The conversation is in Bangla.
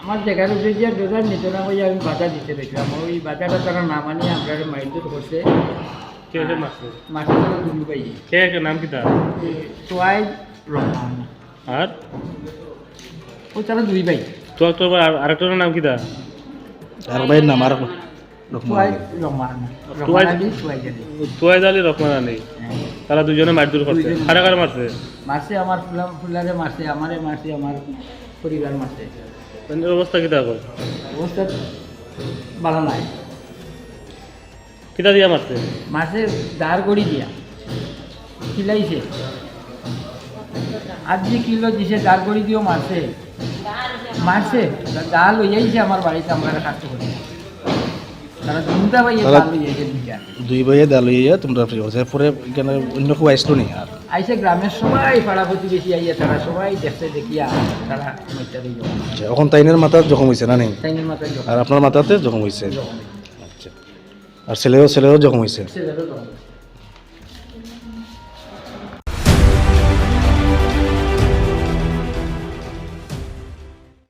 আমার জায়গার উপরে যে ডোজার নিত না ওই আমি বাধা দিতে দেখলাম ওই বাধাটা তারা না মানিয়ে আমরা মাইন্ড করছে কে কে মারছে মাঠে তারা দুলি পাই কে কে নাম কি তার সোয়াই রহমান আর ও তারা দুই ভাই তোর আরেকটার নাম কি তার আর ভাইয়ের নাম আর সোয়াই রহমান রহমান আলী সোয়াই জানি তুয়াইদ আলী রহমান আলী তারা দুজনে মারধর করছে দুইজনে। কারা কারা মারছে মারছে আমার ফুলারে মারছে আমারে মারছে আমার পরিবার মারছে তাদের অবস্থা কিতা কর অবস্থা ভালো নাই কিতা দিয়া মারছে মারছে দাঁড় করি দিয়া খিলাইছে আর যে কিলো দিছে দাঁড় করি দিয়েও মারছে মারছে ডাল হইয়াইছে আমার বাড়িতে আমরা কাজ করি তারা চিন্তা পাইয়ে ডাল হইয়াইছে দুইটা দুই ভাইয়ে দাল হইয়া তোমরা ফ্রি হচ্ছে পরে এখানে অন্য কেউ আসলো নি আর আইসে গ্রামের সবাই পাড়া প্রতিবেশী আইয়া তারা সবাই দেখতে দেখিয়া তারা মধ্যে আচ্ছা, এখন তাইনের মাথা জখম হয়েছে না নেই তাইনের মাথায় আর আপনার মাথাতে জখম হয়েছে জখম আচ্ছা আর ছেলেও জখম হয়েছে ছেলেরও জখম।